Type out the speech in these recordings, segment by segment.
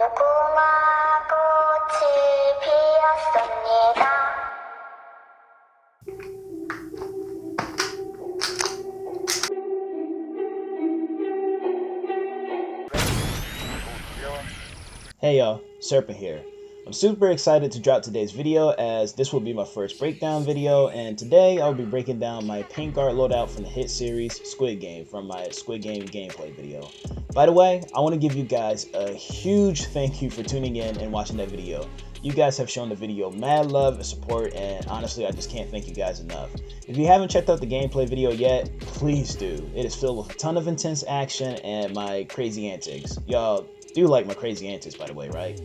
Hey y'all, Serpent here. I'm super excited to drop today's video as this will be my first breakdown video, and today I'll be breaking down my paint guard loadout from the hit series Squid Game from my Squid Game gameplay video. By the way, I want to give you guys a huge thank you for tuning in and watching that video. You guys have shown the video mad love and support, and honestly I just can't thank you guys enough. If you haven't checked out the gameplay video yet, please do. It is filled with a ton of intense action and my crazy antics. Y'all do like my crazy antics, by the way, right?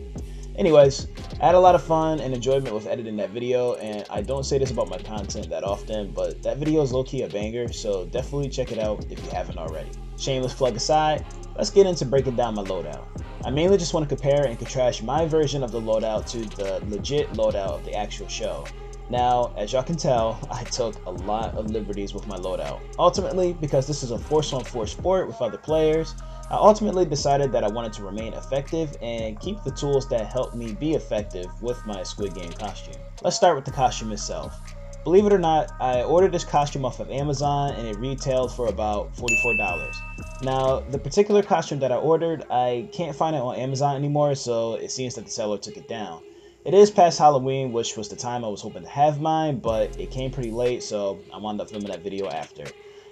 Anyways, I had a lot of fun and enjoyment with editing that video, and I don't say this about my content that often, but that video is low-key a banger, so definitely check it out if you haven't already. Shameless plug aside, let's get into breaking down my loadout. I mainly just want to compare and contrast my version of the loadout to the legit loadout of the actual show. Now, as y'all can tell, I took a lot of liberties with my loadout. Ultimately, because this is a force-on-force sport with other players, I ultimately decided that I wanted to remain effective and keep the tools that help me be effective with my Squid Game costume. Let's start with the costume itself. Believe it or not, I ordered this costume off of Amazon and it retailed for about $44. Now, the particular costume that I ordered, I can't find it on Amazon anymore, so it seems that the seller took it down. It is past Halloween, which was the time I was hoping to have mine, but it came pretty late, so I wound up filming that video after.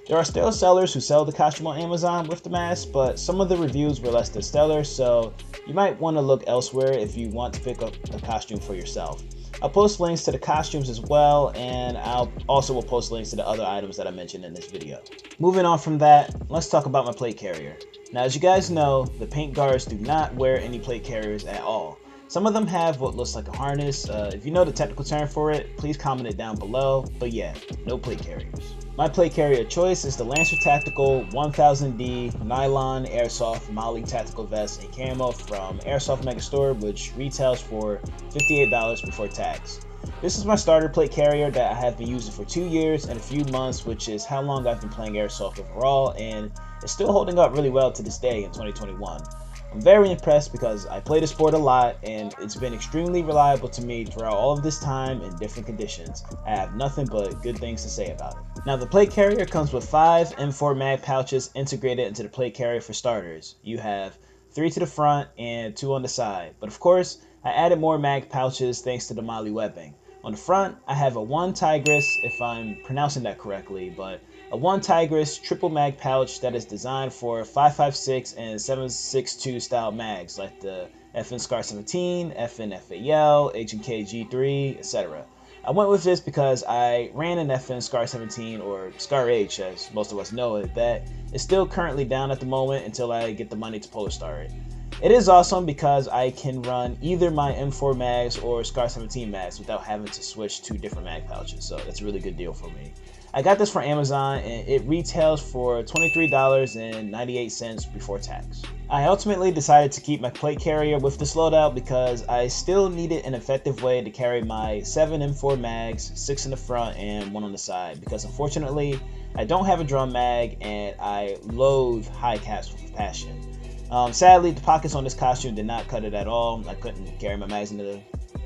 There are still sellers who sell the costume on Amazon with the mask, but some of the reviews were less than stellar, so you might want to look elsewhere if you want to pick up a costume for yourself. I'll post links to the costumes as well, and I'll also post links to the other items that I mentioned in this video. Moving on from that, let's talk about my plate carrier. Now, as you guys know, the paint guards do not wear any plate carriers at all. Some of them have what looks like a harness. If you know the technical term for it, please comment it down below, but yeah, no plate carriers. My plate carrier choice is the Lancer Tactical 1000D Nylon Airsoft Molly Tactical Vest in Camo from Airsoft Megastore, which retails for $58 before tax. This is my starter plate carrier that I have been using for 2 years and a few months, which is how long I've been playing Airsoft overall, and it's still holding up really well to this day in 2021. I'm very impressed because I play the sport a lot and it's been extremely reliable to me throughout all of this time in different conditions. I have nothing but good things to say about it. Now, the plate carrier comes with 5 M4 mag pouches integrated into the plate carrier for starters. You have 3 to the front and 2 on the side, but of course I added more mag pouches thanks to the Molly webbing. On the front, I have a 1 Tigress, if I'm pronouncing that correctly, but a 1 Tigress triple mag pouch that is designed for 5.56 and 7.62 style mags like the FN Scar 17, FN FAL, H&K G3, etc. I went with this because I ran an FN Scar 17, or Scar H as most of us know it, that is still currently down at the moment until I get the money to Polar Star it. It is awesome because I can run either my M4 mags or Scar 17 mags without having to switch to different mag pouches, so that's a really good deal for me. I got this from Amazon and it retails for $23.98 before tax. I ultimately decided to keep my plate carrier with this loadout because I still needed an effective way to carry my 7 M4 mags, 6 in the front and 1 on the side, because unfortunately I don't have a drum mag and I loathe high caps with passion. Sadly, the pockets on this costume did not cut it at all. I couldn't carry my mags into the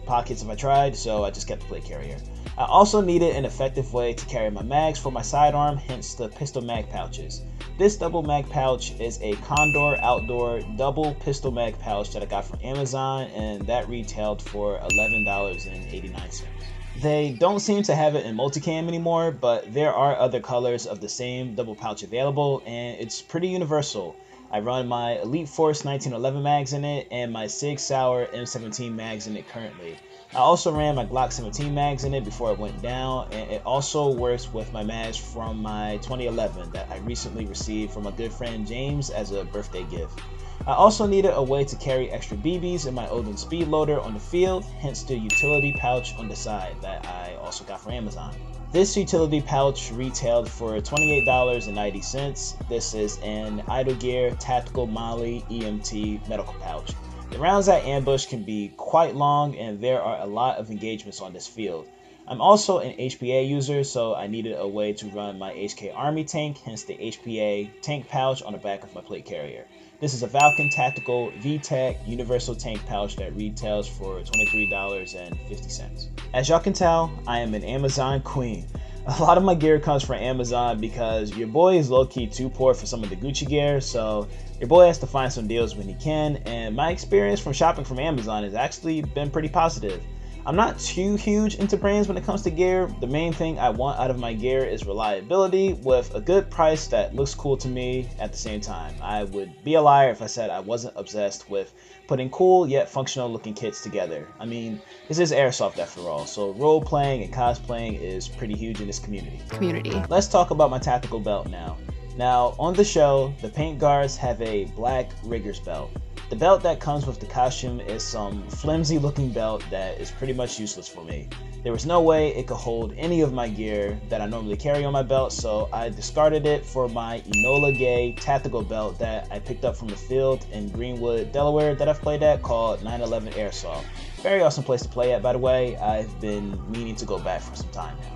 pockets if I tried, so I just kept the plate carrier. I also needed an effective way to carry my mags for my sidearm, hence the pistol mag pouches. This double mag pouch is a Condor outdoor double pistol mag pouch that I got from Amazon, and that retailed for $11.89. They don't seem to have it in multicam anymore, but there are other colors of the same double pouch available, and it's pretty universal. I run my Elite Force 1911 mags in it and my Sig Sauer M17 mags in it currently. I also ran my Glock 17 mags in it before it went down, and it also works with my mags from my 2011 that I recently received from a good friend James as a birthday gift. I also needed a way to carry extra BBs in my Odin speed loader on the field, hence the utility pouch on the side that I also got from Amazon. This utility pouch retailed for $28.90. This is an Idle Gear Tactical Molly EMT medical pouch. The rounds at ambush can be quite long and there are a lot of engagements on this field. I'm also an HPA user, so I needed a way to run my HK Army tank, hence the HPA tank pouch on the back of my plate carrier. This is a Valken Tactical VTech Universal Tank pouch that retails for $23.50. As y'all can tell, I am an Amazon queen. A lot of my gear comes from Amazon because your boy is low-key too poor for some of the Gucci gear, so your boy has to find some deals when he can, and my experience from shopping from Amazon has actually been pretty positive. I'm not too huge into brands when it comes to gear. The main thing I want out of my gear is reliability with a good price that looks cool to me at the same time. I would be a liar if I said I wasn't obsessed with putting cool yet functional looking kits together. I mean, this is Airsoft after all, so role playing and cosplaying is pretty huge in this community. Let's talk about my tactical belt now. Now, on the show, the paint guards have a black rigger's belt. The belt that comes with the costume is some flimsy looking belt that is pretty much useless for me. There was no way it could hold any of my gear that I normally carry on my belt, so I discarded it for my Enola Gay tactical belt that I picked up from the field in Greenwood, Delaware that I've played at called 911 Airsoft. Very awesome place to play at, by the way. I've been meaning to go back for some time now.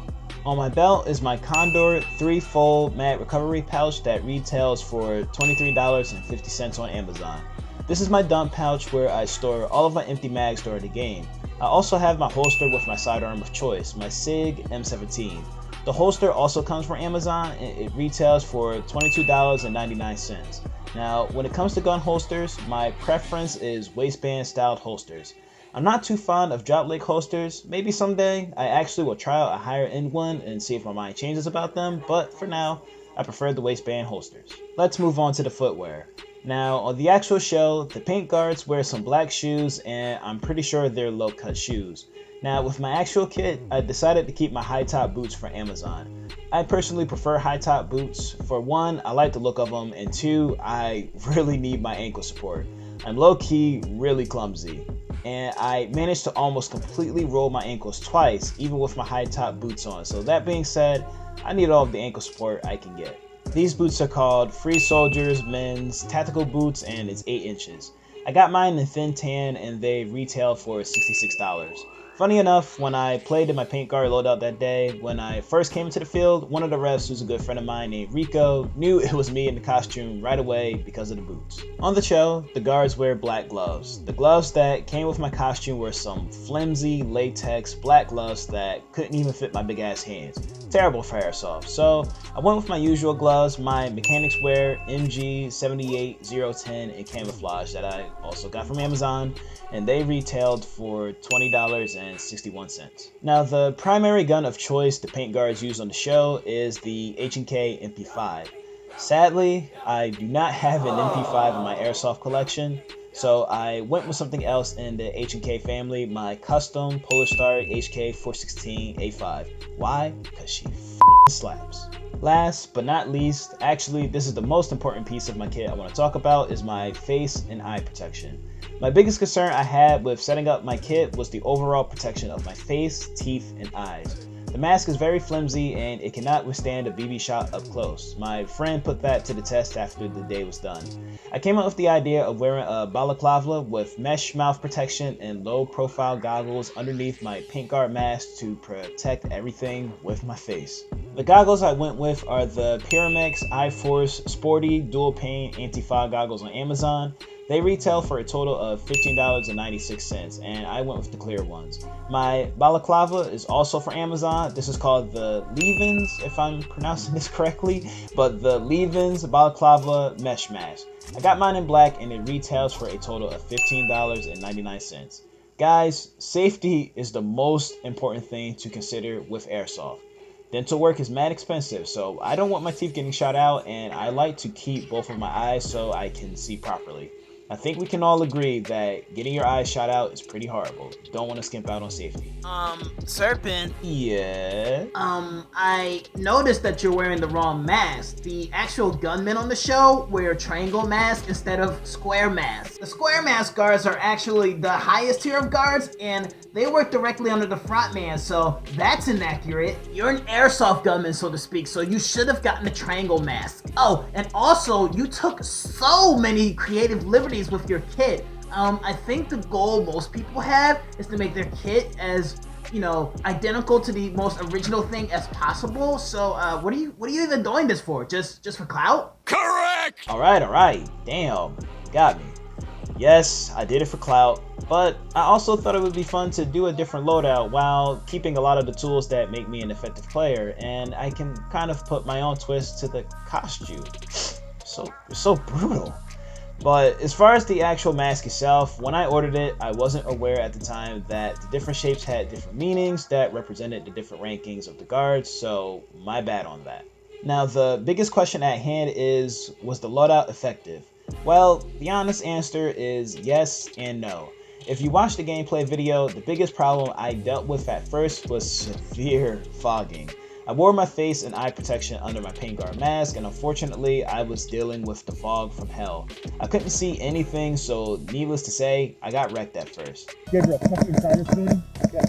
On my belt is my Condor 3-fold mag recovery pouch that retails for $23.50 on Amazon. This is my dump pouch where I store all of my empty mags during the game. I also have my holster with my sidearm of choice, my SIG M17. The holster also comes from Amazon and it retails for $22.99. Now, when it comes to gun holsters, my preference is waistband styled holsters. I'm not too fond of drop leg holsters. Maybe someday I actually will try out a higher end one and see if my mind changes about them, but for now, I prefer the waistband holsters. Let's move on to the footwear. Now, on the actual show, the paint guards wear some black shoes and I'm pretty sure they're low cut shoes. Now, with my actual kit, I decided to keep my high top boots from Amazon. I personally prefer high top boots. For one, I like the look of them, and two, I really need my ankle support. I'm low key really clumsy, and I managed to almost completely roll my ankles twice, even with my high top boots on. So that being said, I need all of the ankle support I can get. These boots are called Pinksoldiers men's tactical boots and it's 8 inches. I got mine in thin tan and they retail for $66. Funny enough, when I played in my paint guard loadout that day, when I first came into the field, one of the refs, who's a good friend of mine named Rico, knew it was me in the costume right away because of the boots. On the show, the guards wear black gloves. The gloves that came with my costume were some flimsy latex black gloves that couldn't even fit my big ass hands. Terrible for Airsoft. So I went with my usual gloves, my Mechanics wear MG 78010 in camouflage that I also got from Amazon, and they retailed for $20.61. Now, the primary gun of choice the paint guards use on the show is the H&K MP5. Sadly, I do not have an MP5 in my Airsoft collection, so I went with something else in the H&K family, my custom Polarstar HK416A5. Why? Because she slaps. Last but not least, actually this is the most important piece of my kit I want to talk about, is my face and eye protection. My biggest concern I had with setting up my kit was the overall protection of my face, teeth, and eyes. The mask is very flimsy and it cannot withstand a BB shot up close. My friend put that to the test after the day was done. I came up with the idea of wearing a balaclava with mesh mouth protection and low profile goggles underneath my paint guard mask to protect everything with my face. The goggles I went with are the Pyramex iForce Sporty Dual Pane Anti-Fog goggles on Amazon. They retail for a total of $15.96, and I went with the clear ones. My balaclava is also for Amazon. This is called the Levins, if I'm pronouncing this correctly, but the Levins balaclava mesh mask. I got mine in black and it retails for a total of $15.99. Guys, safety is the most important thing to consider with Airsoft. Dental work is mad expensive, so I don't want my teeth getting shot out, and I like to keep both of my eyes so I can see properly. I think we can all agree that getting your eyes shot out is pretty horrible. Don't want to skimp out on safety. Serpent. Yeah? I noticed that you're wearing the wrong mask. The actual gunmen on the show wear triangle masks instead of square masks. The square mask guards are actually the highest tier of guards, and they work directly under the front man, so that's inaccurate. You're an Airsoft gunman, so to speak, so you should have gotten the triangle mask. Oh, and also, you took so many creative liberties with your kit. I think the goal most people have is to make their kit as, identical to the most original thing as possible. So, what are you even doing this for? Just for clout? Correct! Alright, damn, got me. Yes, I did it for clout, but I also thought it would be fun to do a different loadout while keeping a lot of the tools that make me an effective player, and I can kind of put my own twist to the costume. So brutal. But as far as the actual mask itself, when I ordered it, I wasn't aware at the time that the different shapes had different meanings that represented the different rankings of the guards, so my bad on that. Now, the biggest question at hand is, was the loadout effective? Well, the honest answer is yes and no. If you watch the gameplay video, the biggest problem I dealt with at first was severe fogging. I wore my face and eye protection under my paint guard mask, and unfortunately, I was dealing with the fog from hell. I couldn't see anything, so needless to say, I got wrecked at first. Gabriel, tuck inside this team. Yeah,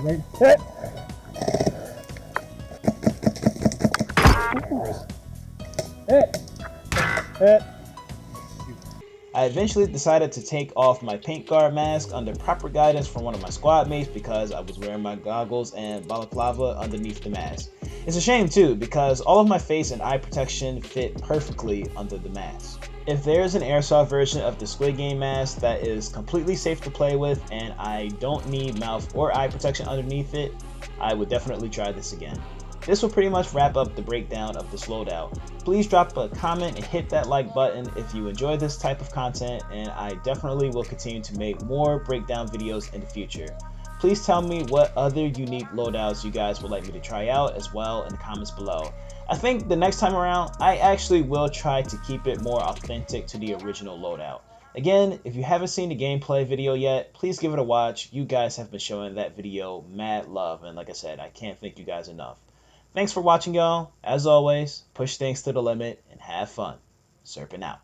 right. Hit! Hit! I eventually decided to take off my paint guard mask under proper guidance from one of my squad mates because I was wearing my goggles and balaclava underneath the mask. It's a shame too because all of my face and eye protection fit perfectly under the mask. If there's an airsoft version of the Squid Game mask that is completely safe to play with and I don't need mouth or eye protection underneath it, I would definitely try this again. This will pretty much wrap up the breakdown of this loadout. Please drop a comment and hit that like button if you enjoy this type of content, and I definitely will continue to make more breakdown videos in the future. Please tell me what other unique loadouts you guys would like me to try out as well in the comments below. I think the next time around, I actually will try to keep it more authentic to the original loadout. Again, if you haven't seen the gameplay video yet, please give it a watch. You guys have been showing that video mad love, and like I said, I can't thank you guys enough. Thanks for watching, y'all. As always, push things to the limit and have fun. Serpent out.